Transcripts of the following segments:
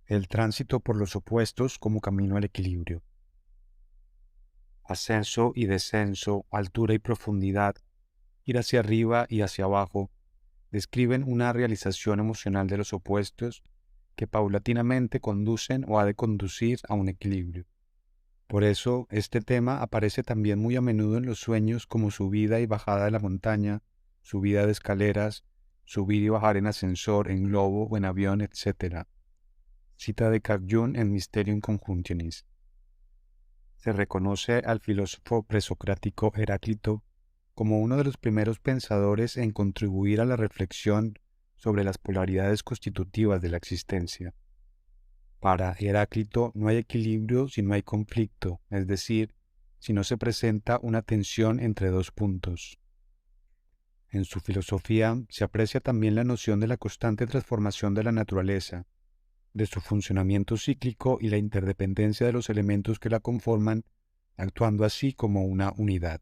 El tránsito por los opuestos como camino al equilibrio. Ascenso y descenso, altura y profundidad, ir hacia arriba y hacia abajo, describen una realización emocional de los opuestos que paulatinamente conducen o ha de conducir a un equilibrio. Por eso, este tema aparece también muy a menudo en los sueños como subida y bajada de la montaña, subida de escaleras, subir y bajar en ascensor, en globo o en avión, etc. Cita de Carl Jung en Mysterium Conjunctionis. Se reconoce al filósofo presocrático Heráclito como uno de los primeros pensadores en contribuir a la reflexión sobre las polaridades constitutivas de la existencia. Para Heráclito no hay equilibrio si no hay conflicto, es decir, si no se presenta una tensión entre dos puntos. En su filosofía se aprecia también la noción de la constante transformación de la naturaleza, de su funcionamiento cíclico y la interdependencia de los elementos que la conforman, actuando así como una unidad.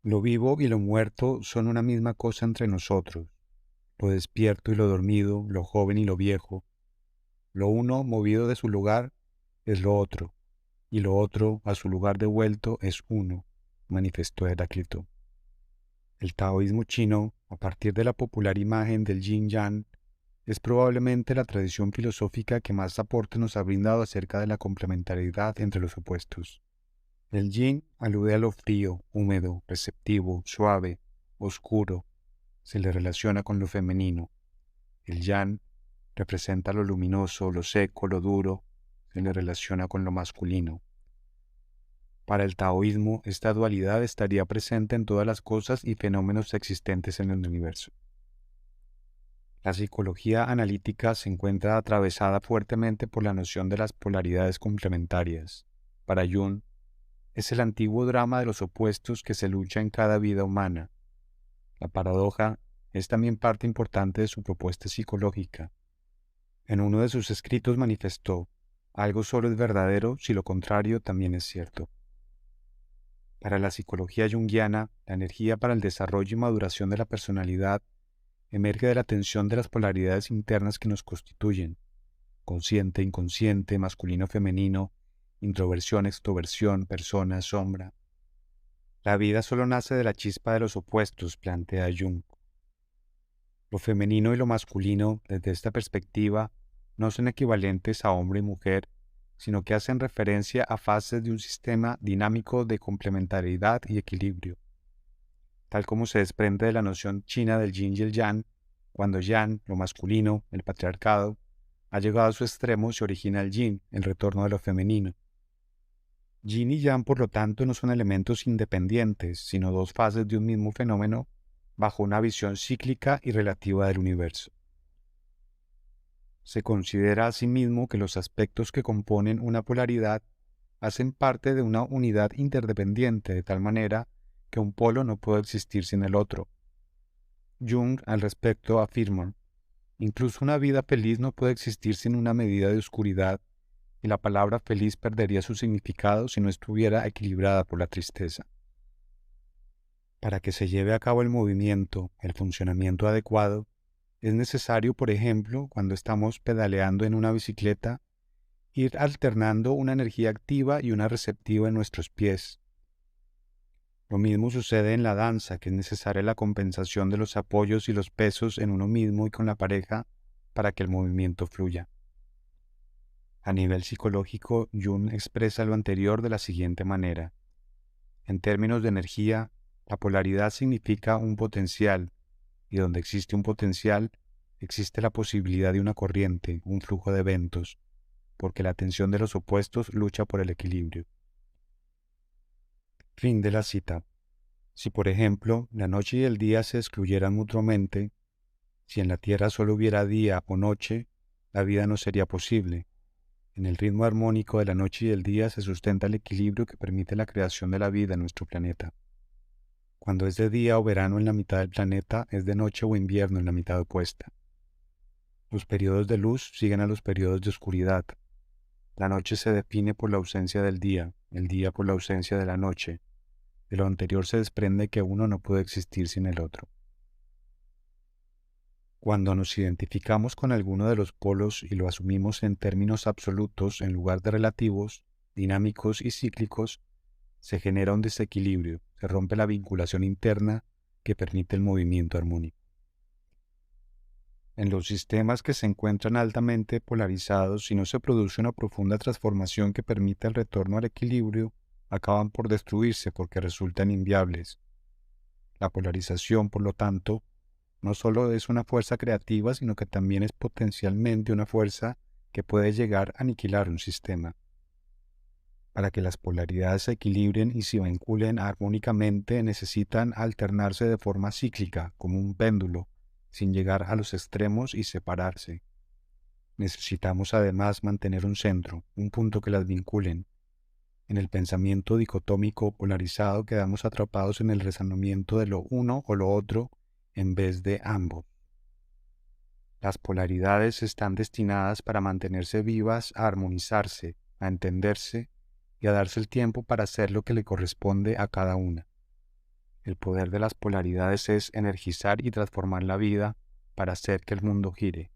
Lo vivo y lo muerto son una misma cosa entre nosotros, lo despierto y lo dormido, lo joven y lo viejo. Lo uno, movido de su lugar, es lo otro, y lo otro, a su lugar devuelto, es uno, manifestó Heráclito. El taoísmo chino, a partir de la popular imagen del yin-yang, es probablemente la tradición filosófica que más aporte nos ha brindado acerca de la complementariedad entre los opuestos. El yin alude a lo frío, húmedo, receptivo, suave, oscuro, se le relaciona con lo femenino. El yang representa lo luminoso, lo seco, lo duro, se le relaciona con lo masculino. Para el taoísmo, esta dualidad estaría presente en todas las cosas y fenómenos existentes en el universo. La psicología analítica se encuentra atravesada fuertemente por la noción de las polaridades complementarias. Para Jung, es el antiguo drama de los opuestos que se lucha en cada vida humana. La paradoja es también parte importante de su propuesta psicológica. En uno de sus escritos manifestó: algo solo es verdadero si lo contrario también es cierto. Para la psicología junguiana, la energía para el desarrollo y maduración de la personalidad emerge de la tensión de las polaridades internas que nos constituyen: consciente, inconsciente, masculino, femenino, introversión, extroversión, persona, sombra. La vida solo nace de la chispa de los opuestos, plantea Jung. Lo femenino y lo masculino, desde esta perspectiva, no son equivalentes a hombre y mujer, sino que hacen referencia a fases de un sistema dinámico de complementariedad y equilibrio. Tal como se desprende de la noción china del yin y el yang, cuando yang, lo masculino, el patriarcado, ha llegado a su extremo, se origina el yin, el retorno de lo femenino. Yin y yang, por lo tanto, no son elementos independientes, sino dos fases de un mismo fenómeno bajo una visión cíclica y relativa del universo. Se considera asimismo que los aspectos que componen una polaridad hacen parte de una unidad interdependiente, de tal manera que un polo no puede existir sin el otro. Jung, al respecto, afirma: incluso una vida feliz no puede existir sin una medida de oscuridad, y la palabra feliz perdería su significado si no estuviera equilibrada por la tristeza. Para que se lleve a cabo el movimiento, el funcionamiento adecuado, es necesario, por ejemplo, cuando estamos pedaleando en una bicicleta, ir alternando una energía activa y una receptiva en nuestros pies. Lo mismo sucede en la danza, que es necesaria la compensación de los apoyos y los pesos en uno mismo y con la pareja para que el movimiento fluya. A nivel psicológico, Jung expresa lo anterior de la siguiente manera: en términos de energía, la polaridad significa un potencial, y donde existe un potencial, existe la posibilidad de una corriente, un flujo de eventos, porque la tensión de los opuestos lucha por el equilibrio. Fin de la cita. Si, por ejemplo, la noche y el día se excluyeran mutuamente, si en la Tierra solo hubiera día o noche, la vida no sería posible. En el ritmo armónico de la noche y el día se sustenta el equilibrio que permite la creación de la vida en nuestro planeta. Cuando es de día o verano en la mitad del planeta, es de noche o invierno en la mitad opuesta. Los periodos de luz siguen a los periodos de oscuridad. La noche se define por la ausencia del día, el día por la ausencia de la noche. De lo anterior se desprende que uno no puede existir sin el otro. Cuando nos identificamos con alguno de los polos y lo asumimos en términos absolutos en lugar de relativos, dinámicos y cíclicos, se genera un desequilibrio, se rompe la vinculación interna que permite el movimiento armónico. En los sistemas que se encuentran altamente polarizados, si no se produce una profunda transformación que permita el retorno al equilibrio, acaban por destruirse porque resultan inviables. La polarización, por lo tanto, no solo es una fuerza creativa, sino que también es potencialmente una fuerza que puede llegar a aniquilar un sistema. Para que las polaridades se equilibren y se vinculen armónicamente, necesitan alternarse de forma cíclica, como un péndulo, sin llegar a los extremos y separarse. Necesitamos además mantener un centro, un punto que las vinculen. En el pensamiento dicotómico polarizado quedamos atrapados en el razonamiento de lo uno o lo otro en vez de ambos. Las polaridades están destinadas para mantenerse vivas, a armonizarse, a entenderse y a darse el tiempo para hacer lo que le corresponde a cada una. El poder de las polaridades es energizar y transformar la vida para hacer que el mundo gire.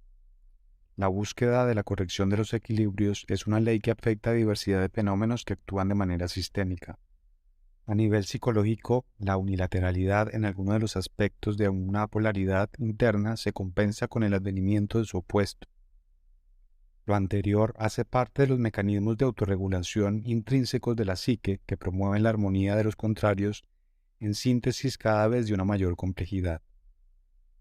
La búsqueda de la corrección de los equilibrios es una ley que afecta a diversidad de fenómenos que actúan de manera sistémica. A nivel psicológico, la unilateralidad en alguno de los aspectos de una polaridad interna se compensa con el advenimiento de su opuesto. Lo anterior hace parte de los mecanismos de autorregulación intrínsecos de la psique que promueven la armonía de los contrarios en síntesis cada vez de una mayor complejidad.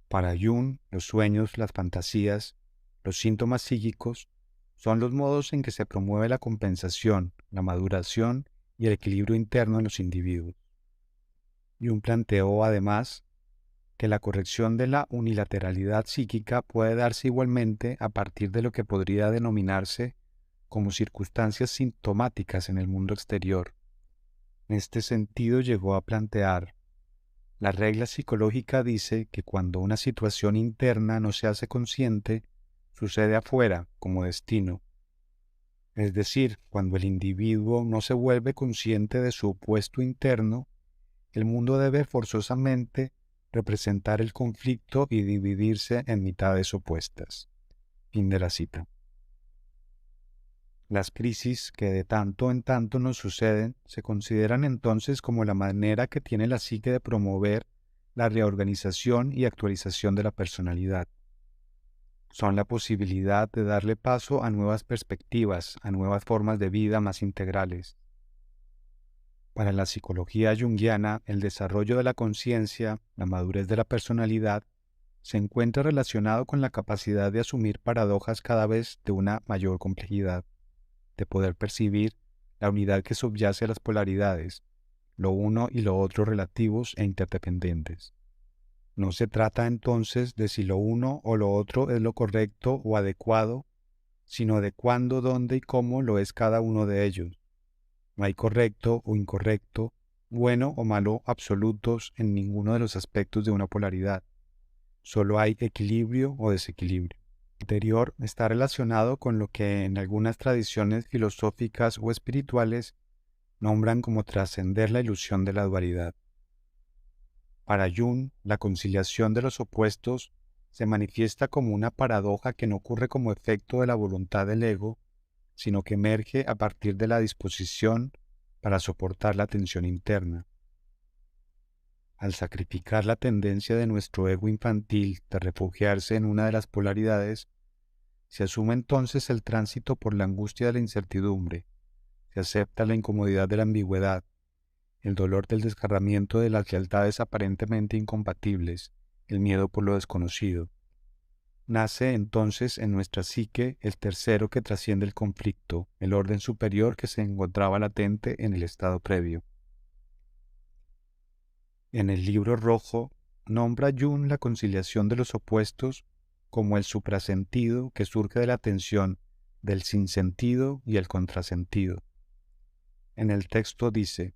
Para Jung, los sueños, las fantasías, los síntomas psíquicos son los modos en que se promueve la compensación, la maduración y el equilibrio interno en los individuos. Jung planteó además que la corrección de la unilateralidad psíquica puede darse igualmente a partir de lo que podría denominarse como circunstancias sintomáticas en el mundo exterior. En este sentido llegó a plantear: la regla psicológica dice que cuando una situación interna no se hace consciente, sucede afuera como destino. Es decir, cuando el individuo no se vuelve consciente de su opuesto interno, el mundo debe forzosamente representar el conflicto y dividirse en mitades opuestas. Fin de la cita. Las crisis que de tanto en tanto nos suceden se consideran entonces como la manera que tiene la psique de promover la reorganización y actualización de la personalidad. Son la posibilidad de darle paso a nuevas perspectivas, a nuevas formas de vida más integrales. Para la psicología junguiana, el desarrollo de la conciencia, la madurez de la personalidad, se encuentra relacionado con la capacidad de asumir paradojas cada vez de una mayor complejidad, de poder percibir la unidad que subyace a las polaridades, lo uno y lo otro relativos e interdependientes. No se trata entonces de si lo uno o lo otro es lo correcto o adecuado, sino de cuándo, dónde y cómo lo es cada uno de ellos. No hay correcto o incorrecto, bueno o malo absolutos en ninguno de los aspectos de una polaridad. Solo hay equilibrio o desequilibrio. Lo anterior está relacionado con lo que en algunas tradiciones filosóficas o espirituales nombran como trascender la ilusión de la dualidad. Para Jung, la conciliación de los opuestos se manifiesta como una paradoja que no ocurre como efecto de la voluntad del ego, sino que emerge a partir de la disposición para soportar la tensión interna. Al sacrificar la tendencia de nuestro ego infantil de refugiarse en una de las polaridades, se asume entonces el tránsito por la angustia de la incertidumbre, se acepta la incomodidad de la ambigüedad, el dolor del desgarramiento de las lealtades aparentemente incompatibles, el miedo por lo desconocido. Nace entonces en nuestra psique el tercero que trasciende el conflicto, el orden superior que se encontraba latente en el estado previo. En el libro rojo, nombra Jung la conciliación de los opuestos como el suprasentido que surge de la tensión del sinsentido y el contrasentido. En el texto dice,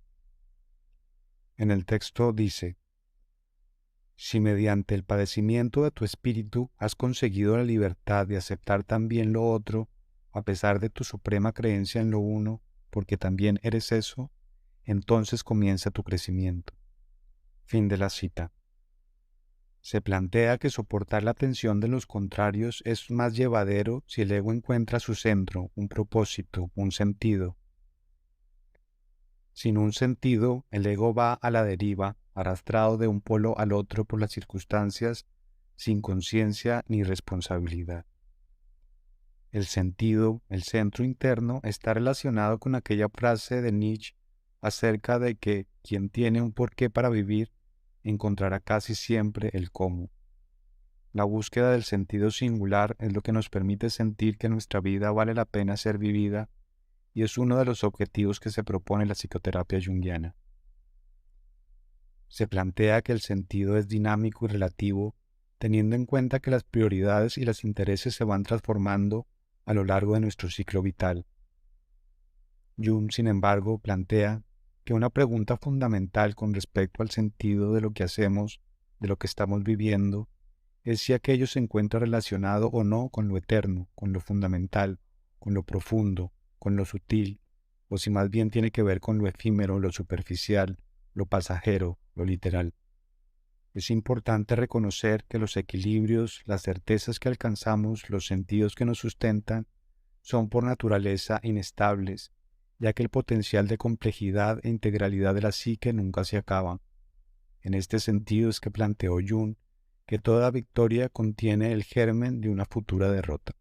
si mediante el padecimiento de tu espíritu has conseguido la libertad de aceptar también lo otro, a pesar de tu suprema creencia en lo uno, porque también eres eso, entonces comienza tu crecimiento. Fin de la cita. Se plantea que soportar la tensión de los contrarios es más llevadero si el ego encuentra su centro, un propósito, un sentido. Sin un sentido, el ego va a la deriva, arrastrado de un polo al otro por las circunstancias, sin conciencia ni responsabilidad. El sentido, el centro interno, está relacionado con aquella frase de Nietzsche acerca de que quien tiene un porqué para vivir encontrará casi siempre el cómo. La búsqueda del sentido singular es lo que nos permite sentir que nuestra vida vale la pena ser vivida y es uno de los objetivos que se propone la psicoterapia junguiana. Se plantea que el sentido es dinámico y relativo, teniendo en cuenta que las prioridades y los intereses se van transformando a lo largo de nuestro ciclo vital. Jung, sin embargo, plantea que una pregunta fundamental con respecto al sentido de lo que hacemos, de lo que estamos viviendo, es si aquello se encuentra relacionado o no con lo eterno, con lo fundamental, con lo profundo, con lo sutil, o si más bien tiene que ver con lo efímero, lo superficial, lo pasajero, lo literal. Es importante reconocer que los equilibrios, las certezas que alcanzamos, los sentidos que nos sustentan, son por naturaleza inestables, ya que el potencial de complejidad e integralidad de la psique nunca se acaba. En este sentido es que planteó Jung que toda victoria contiene el germen de una futura derrota.